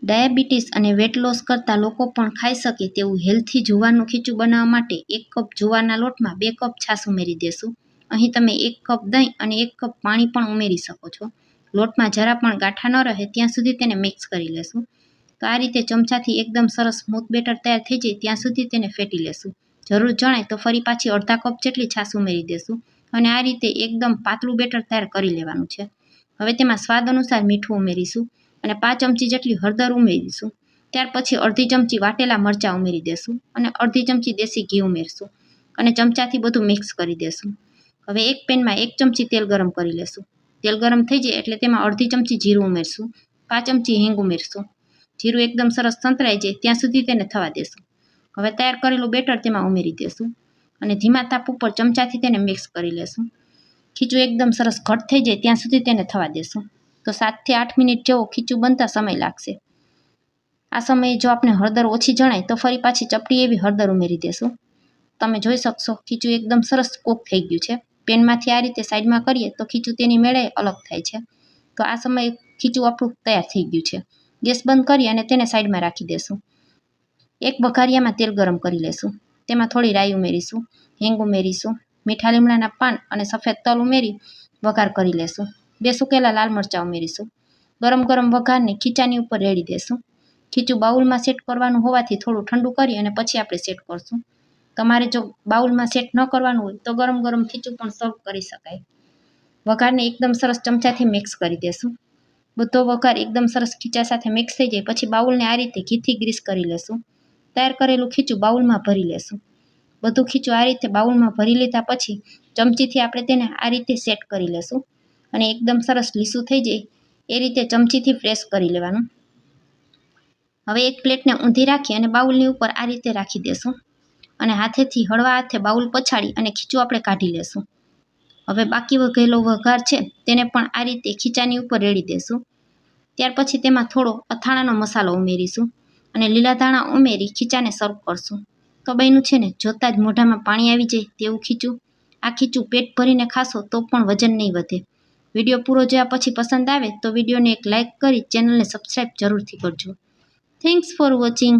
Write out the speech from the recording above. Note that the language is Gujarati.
ડાયાબિટીસ અને વેટ લોસ કરતા લોકો પણ ખાઈ શકે તેવું હેલ્થી જુવારનું ખીચું બનાવવા માટે 1 કપ જુવારના લોટમાં 2 કપ છાશ ઉમેરી દેશું. અહીં તમે 1 કપ દહીં અને 1 કપ પાણી પણ ઉમેરી શકો છો. લોટમાં જરા પણ ગાંઠા ન રહે ત્યાં સુધી તેને મિક્સ કરી લેશું. તો આ રીતે ચમચાથી એકદમ સરસ સ્મૂથ બેટર તૈયાર થઈ જાય ત્યાં સુધી તેને ફેટી લેશું. જરૂર જણાય તો ફરી પાછી અડધા કપ જેટલી છાશ ઉમેરી દેશું અને આ રીતે એકદમ પાતળું બેટર તૈયાર કરી લેવાનું છે. હવે તેમાં સ્વાદ અનુસાર મીઠું ઉમેરીશું અને 5 ચમચી જેટલી હળદર ઉમેરીશું. ત્યાર પછી અડધી ચમચી વાટેલા મરચાં ઉમેરી દેશું અને અડધી ચમચી દેશી ઘી ઉમેરશું અને ચમચાથી બધું મિક્સ કરી દેશું. હવે એક પેનમાં 1 ચમચી તેલ ગરમ કરી લેશું. તેલ ગરમ થઈ જાય એટલે તેમાં અડધી ચમચી જીરું ઉમેરશું, 5 ચમચી હિંગ ઉમેરશું. જીરું એકદમ સરસ સંતળાઈ જાય ત્યાં સુધી તેને થવા દેશું. હવે તૈયાર કરેલું બેટર તેમાં ઉમેરી દેશું અને ધીમા તાપ ઉપર ચમચાથી તેને મિક્સ કરી લેશું. ખીચું એકદમ સરસ ઘટ થઈ જાય ત્યાં સુધી તેને થવા દેશું. તો 7 થી 8 મિનિટ જેવો ખીચું બનતા સમય લાગશે. આ સમયે જો આપણે હળદર ઓછી જણાય તો ફરી પાછી ચપટી એવી હળદર ઉમેરી દેશું. તમે જોઈ શકશો ખીચું એકદમ સરસ કૂક થઈ ગયું છે. પેનમાંથી આ રીતે સાઈડમાં કરીએ તો ખીચું તેની મેળે અલગ થાય છે. તો આ સમયે ખીચું આપણું તૈયાર થઈ ગયું છે. ગેસ બંધ કરી અને તેને સાઈડમાં રાખી દેશું. એક વઘારિયામાં તેલ ગરમ કરી લેશું. તેમાં થોડી રાઈ ઉમેરીશું, હિંગ ઉમેરીશું, મીઠા લીમડાના પાન અને સફેદ તલ ઉમેરી વઘાર કરી લેશું. 2 સૂકેલા લાલ મરચાં ઉમેરીશું. ગરમ ગરમ વઘારને ખીચાની ઉપર રેડી દેશું. ખીચું બાઉલમાં સેટ કરવાનું હોવાથી થોડું ઠંડુ કરી અને પછી આપણે સેટ કરશું. તમારે જો બાઉલમાં સેટ ન કરવાનું હોય તો ગરમ ગરમ ખીચું પણ સર્વ કરી શકાય. વઘારને એકદમ સરસ ચમચાથી મિક્સ કરી દેશું. બધો વઘાર એકદમ સરસ ખીચા સાથે મિક્સ થઈ જાય પછી બાઉલને આ રીતે ઘીથી ગ્રીસ કરી લેશું. તૈયાર કરેલું ખીચું બાઉલમાં ભરી લેશું. બધું ખીચું આ રીતે બાઉલમાં ભરી લીધા પછી ચમચીથી આપણે તેને આ રીતે સેટ કરી લેશું અને એકદમ સરસ લીસું થઈ જાય એ રીતે ચમચીથી પ્રેસ કરી લેવાનું. હવે એક પ્લેટને ઊંધી રાખી અને બાઉલની ઉપર આ રીતે રાખી દેશું અને હાથેથી હળવા હાથે બાઉલ પછાડી અને ખીચું આપણે કાઢી લેશું. હવે બાકી ગયેલો વઘાર છે તેને પણ આ રીતે ખીચાની ઉપર રેડી દેશું. ત્યાર પછી તેમાં થોડો અથાણાનો મસાલો ઉમેરીશું અને લીલા ધાણા ઉમેરી ખીચાને સર્વ કરશું. તો બન્યું છે ને જોતાં જ મોઢામાં પાણી આવી જાય તેવું ખીચું. આ ખીચું પેટ ભરીને ખાશો તો પણ વજન નહીં વધે. વિડીયો પૂરો જોયા પછી પસંદ આવે તો વિડીયોને એક લાઇક કરી ચેનલને સબસ્ક્રાઈબ જરૂરથી કરજો. Thanks for watching.